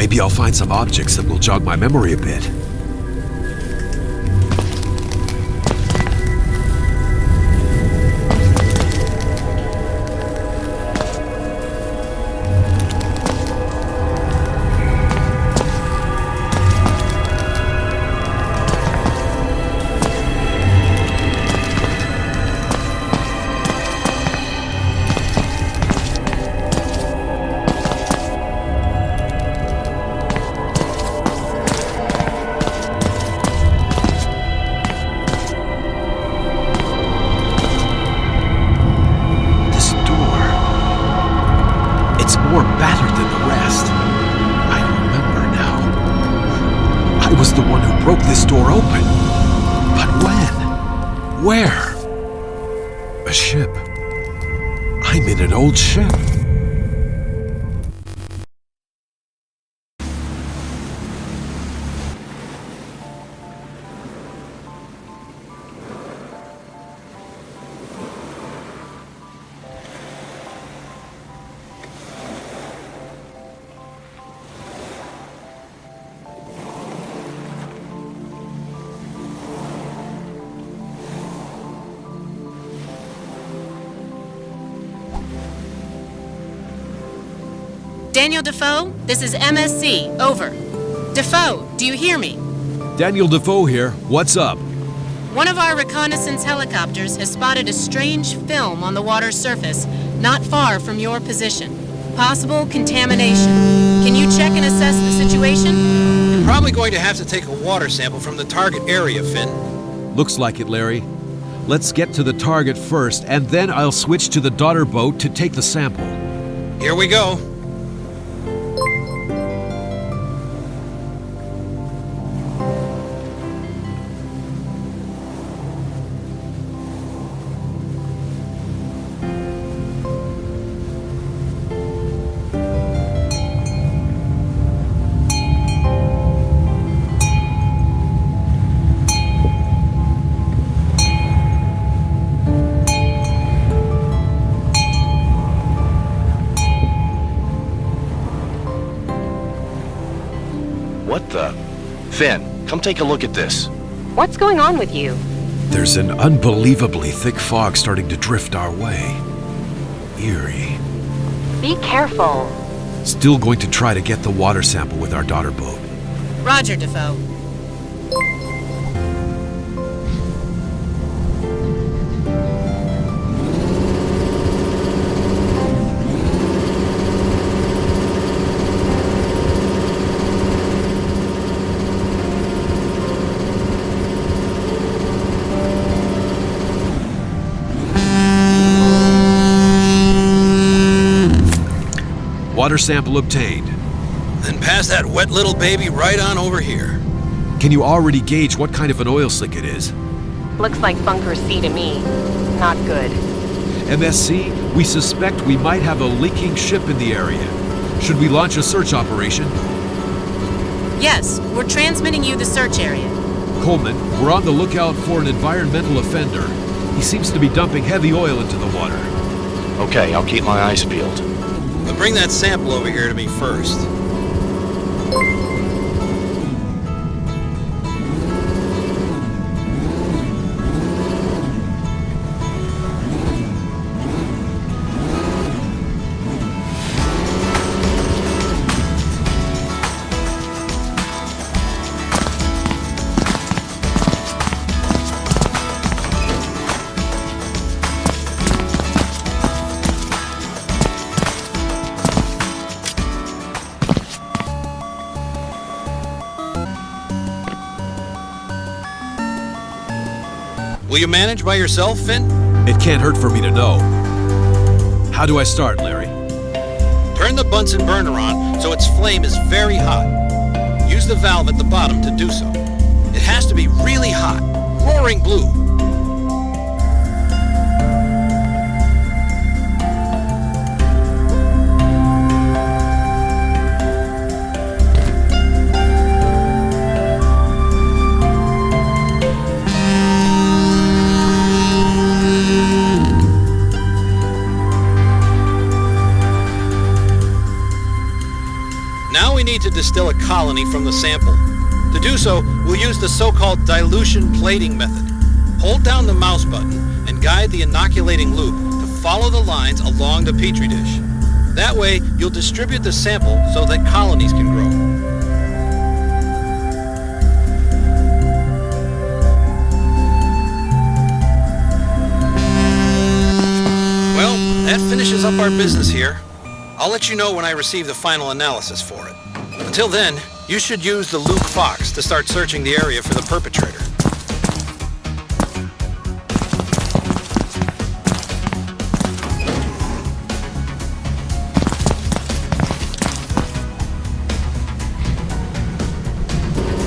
Maybe I'll find some objects that will jog my memory a bit. More battered than the rest. I remember now. I was the one who broke this door open. But when? Where? A ship. I'm in an old ship. Daniel Defoe, this is MSC, over. Defoe, do you hear me? Daniel Defoe here. What's up? One of our reconnaissance helicopters has spotted a strange film on the water's surface, not far from your position. Possible contamination. Can you check and assess the situation? You're probably going to have to take a water sample from the target area, Finn. Looks like it, Larry. Let's get to the target first, and then I'll switch to the daughter boat to take the sample. Here we go. What the? Finn, come take a look at this. What's going on with you? There's an unbelievably thick fog starting to drift our way. Eerie. Be careful. Still going to try to get the water sample with our daughter boat. Roger, Defoe. Water sample obtained. Then pass that wet little baby right on over here. Can you already gauge what kind of an oil slick it is? Looks like bunker C to me. Not good. MSC, we suspect we might have a leaking ship in the area. Should we launch a search operation? Yes, we're transmitting you the search area. Colman, we're on the lookout for an environmental offender. He seems to be dumping heavy oil into the water. Okay, I'll keep my eyes peeled. But bring that sample over here to me first. Will you manage by yourself, Finn? It can't hurt for me to know. How do I start, Larry? Turn the Bunsen burner on so its flame is very hot. Use the valve at the bottom to do so. It has to be really hot, roaring blue. Now we need to distill a colony from the sample. To do so, we'll use the so-called dilution plating method. Hold down the mouse button and guide the inoculating loop to follow the lines along the petri dish. That way, you'll distribute the sample so that colonies can grow. Well, that finishes up our business here. I'll let you know when I receive the final analysis for it. Until then, you should use the Luke Fox to start searching the area for the perpetrator.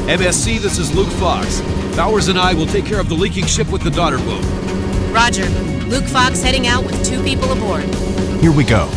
MSC, this is Luke Fox. Bowers and I will take care of the leaking ship with the daughter boat. Roger. Luke Fox heading out with 2 people aboard. Here we go.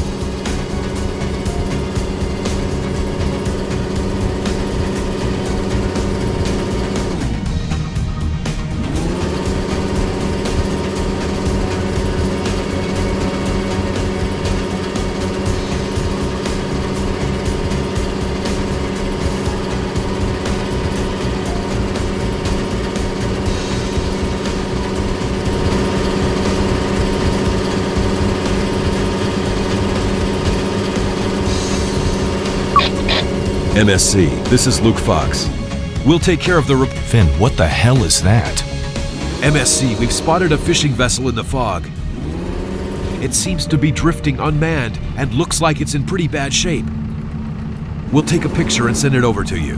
MSC, this is Luke Fox. We'll take care of the Finn, what the hell is that? MSC, we've spotted a fishing vessel in the fog. It seems to be drifting unmanned and looks like it's in pretty bad shape. We'll take a picture and send it over to you.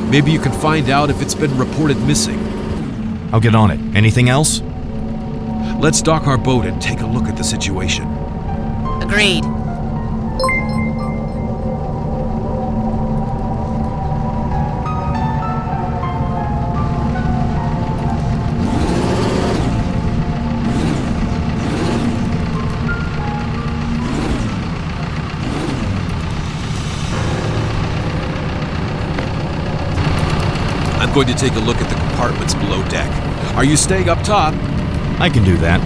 Maybe you can find out if it's been reported missing. I'll get on it. Anything else? Let's dock our boat and take a look at the situation. Agreed. I'm going to take a look at the compartments below deck. Are you staying up top? I can do that.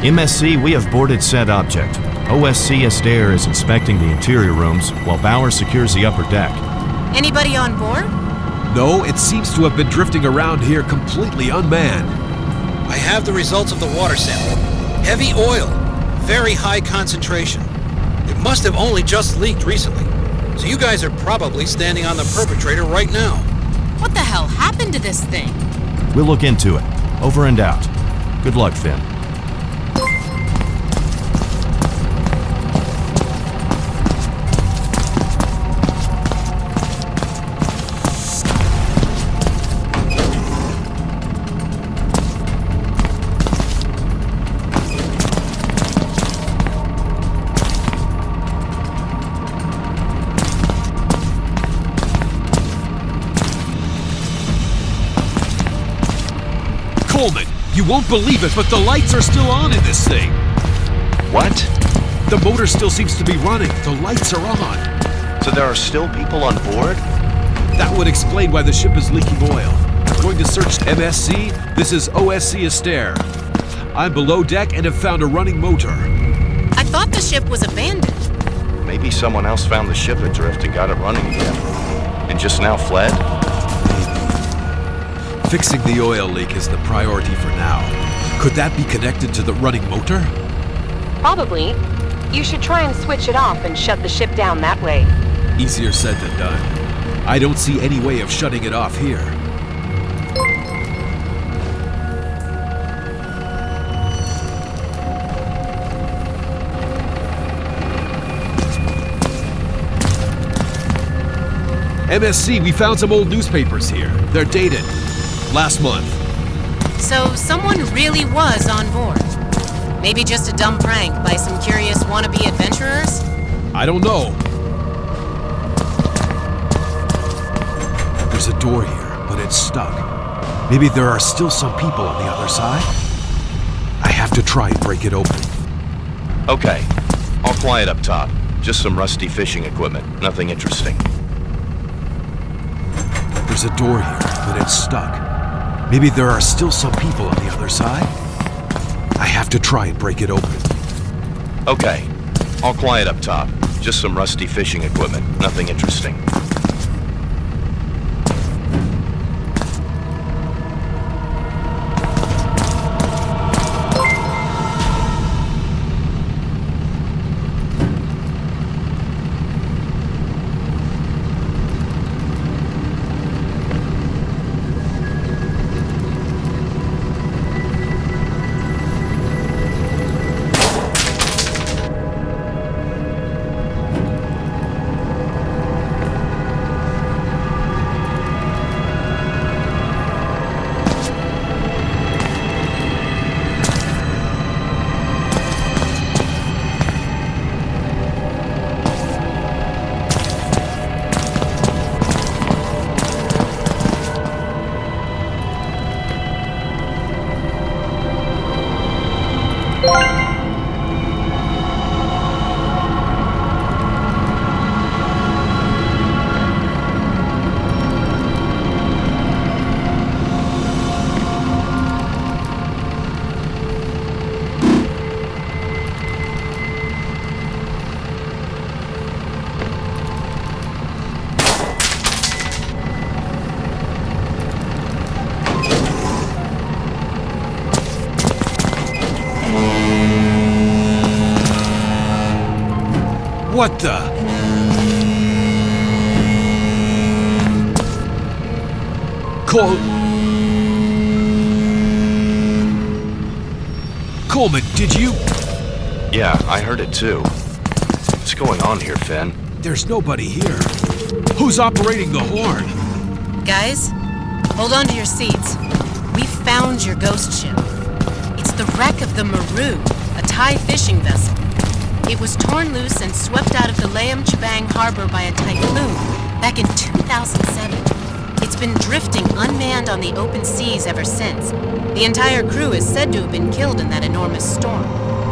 MSC, we have boarded said object. OSC Asdair is inspecting the interior rooms while Bauers secures the upper deck. Anybody on board? No, it seems to have been drifting around here completely unmanned. I have the results of the water sample. Heavy oil. Very high concentration. It must have only just leaked recently. So you guys are probably standing on the perpetrator right now. What the hell happened to this thing? We'll look into it. Over and out. Good luck, Finn. Colman, you won't believe it, but the lights are still on in this thing. What? The motor still seems to be running. The lights are on. So there are still people on board? That would explain why the ship is leaking oil. I'm going to search MSC. This is OSC Asdair. I'm below deck and have found a running motor. I thought the ship was abandoned. Maybe someone else found the ship adrift and got it running again. And just now fled? Fixing the oil leak is the priority for now. Could that be connected to the running motor? Probably. You should try and switch it off and shut the ship down that way. Easier said than done. I don't see any way of shutting it off here. MSC, we found some old newspapers here. They're dated. Last month. So someone really was on board. Maybe just a dumb prank by some curious wannabe adventurers? I don't know. There's a door here, but it's stuck. Maybe there are still some people on the other side? I have to try and break it open. Okay. All quiet up top. Just some rusty fishing equipment. Nothing interesting. There's a door here, but it's stuck. Maybe there are still some people on the other side? I have to try and break it open. Okay. All quiet up top. Just some rusty fishing equipment. Nothing interesting. What the? Colman, did you? Yeah, I heard it too. What's going on here, Finn? There's nobody here. Who's operating the horn? Guys, hold on to your seats. We found your ghost ship. It's the wreck of the Maru, a Thai fishing vessel. It was torn loose and swept out of the Laem Chabang harbor by a typhoon back in 2007. It's been drifting unmanned on the open seas ever since. The entire crew is said to have been killed in that enormous storm.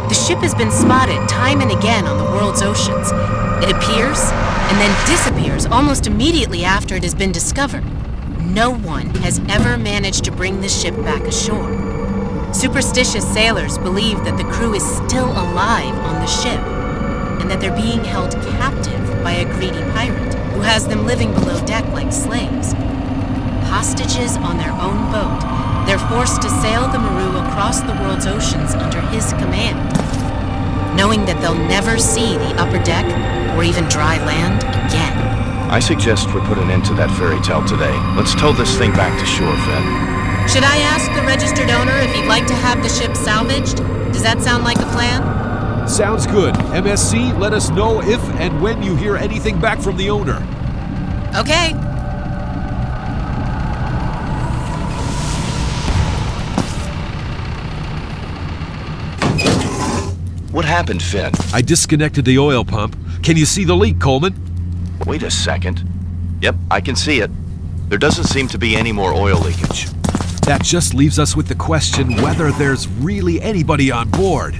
The ship has been spotted time and again on the world's oceans. It appears and then disappears almost immediately after it has been discovered. No one has ever managed to bring the ship back ashore. Superstitious sailors believe that the crew is still alive on the ship, and that they're being held captive by a greedy pirate who has them living below deck like slaves. Hostages on their own boat, they're forced to sail the Maru across the world's oceans under his command, knowing that they'll never see the upper deck or even dry land again. I suggest we put an end to that fairy tale today. Let's tow this thing back to shore, Finn. Should I ask the registered owner if he'd like to have the ship salvaged? Does that sound like a plan? Sounds good. MSC, let us know if and when you hear anything back from the owner. Okay. What happened, Finn? I disconnected the oil pump. Can you see the leak, Colman? Wait a second. Yep, I can see it. There doesn't seem to be any more oil leakage. That just leaves us with the question whether there's really anybody on board.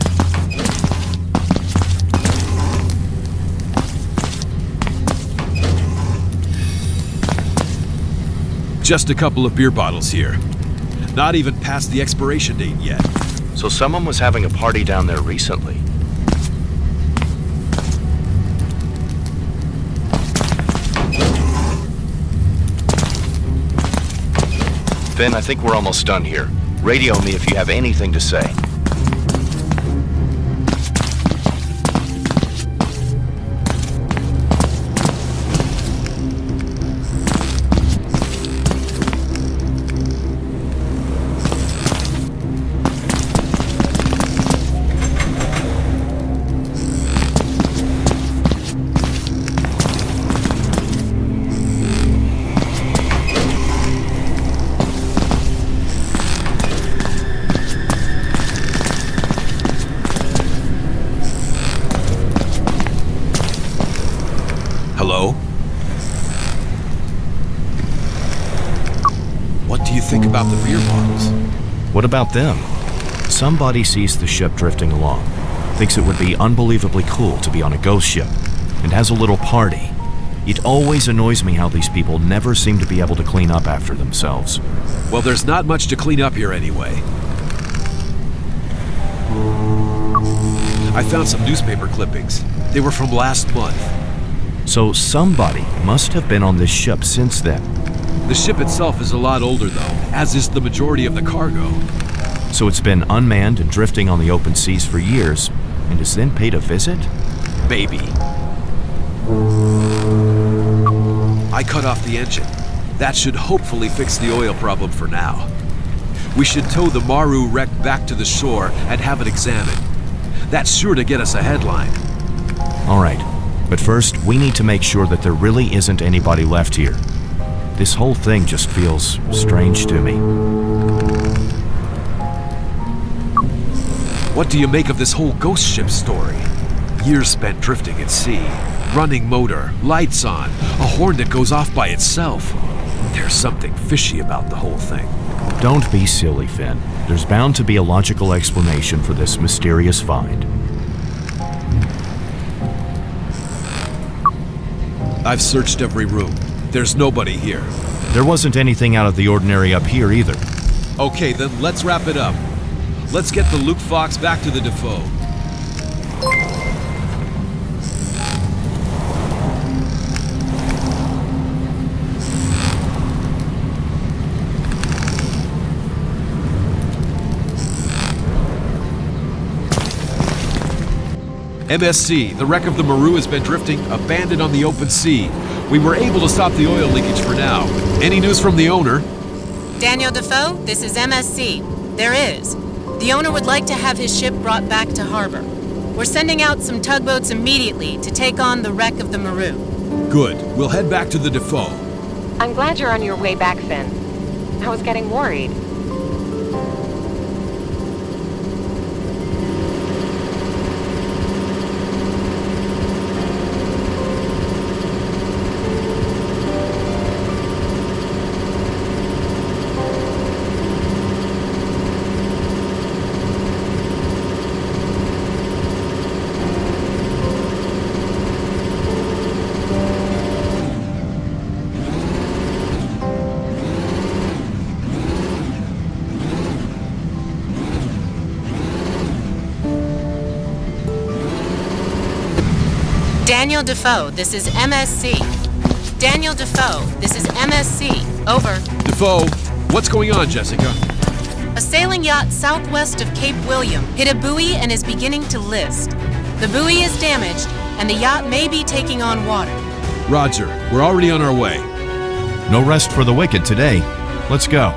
Just a couple of beer bottles here. Not even past the expiration date yet. So someone was having a party down there recently. Finn, I think we're almost done here. Radio me if you have anything to say. Hello? What do you think about the beer bottles? What about them? Somebody sees the ship drifting along, thinks it would be unbelievably cool to be on a ghost ship, and has a little party. It always annoys me how these people never seem to be able to clean up after themselves. Well, there's not much to clean up here anyway. I found some newspaper clippings. They were from last month. So somebody must have been on this ship since then. The ship itself is a lot older, though, as is the majority of the cargo. So it's been unmanned and drifting on the open seas for years, and is then paid a visit? Maybe. I cut off the engine. That should hopefully fix the oil problem for now. We should tow the Maru wreck back to the shore and have it examined. That's sure to get us a headline. All right, but first we need to make sure that there really isn't anybody left here. This whole thing just feels strange to me. What do you make of this whole ghost ship story? Years spent drifting at sea, running motor, lights on, a horn that goes off by itself. There's something fishy about the whole thing. Don't be silly, Finn. There's bound to be a logical explanation for this mysterious find. I've searched every room. There's nobody here. There wasn't anything out of the ordinary up here either. Okay, then let's wrap it up. Let's get the Luke Fox back to the Defoe. MSC, the wreck of the Maru has been drifting abandoned on the open sea. We were able to stop the oil leakage for now. Any news from the owner? Daniel Defoe, this is MSC. There is. The owner would like to have his ship brought back to harbor. We're sending out some tugboats immediately to take on the wreck of the Maru. Good. We'll head back to the Defoe. I'm glad you're on your way back, Finn. I was getting worried. Daniel Defoe, this is MSC. Daniel Defoe, this is MSC. Over. Defoe, what's going on, Jessica? A sailing yacht southwest of Cape William hit a buoy and is beginning to list. The buoy is damaged, and the yacht may be taking on water. Roger, we're already on our way. No rest for the wicked today. Let's go.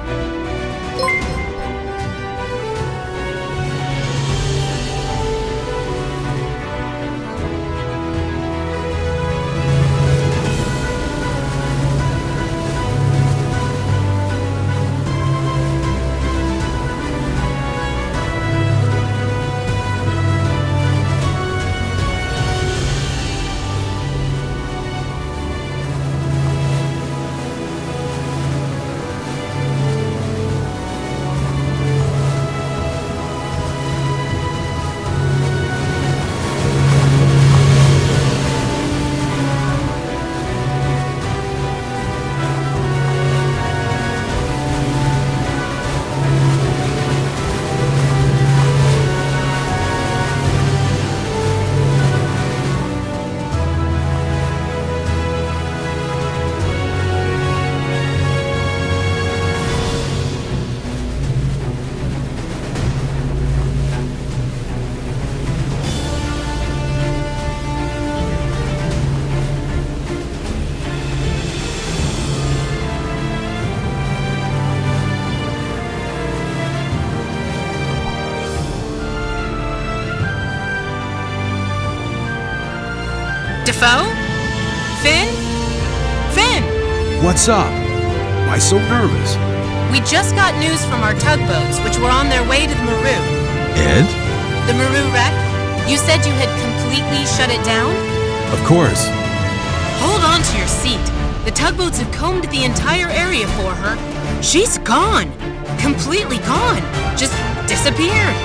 Defoe? Finn? Finn! What's up? Why so nervous? We just got news from our tugboats, which were on their way to the Maru. And? The Maru wreck? You said you had completely shut it down? Of course. Hold on to your seat. The tugboats have combed the entire area for her. She's gone. Completely gone. Just disappeared.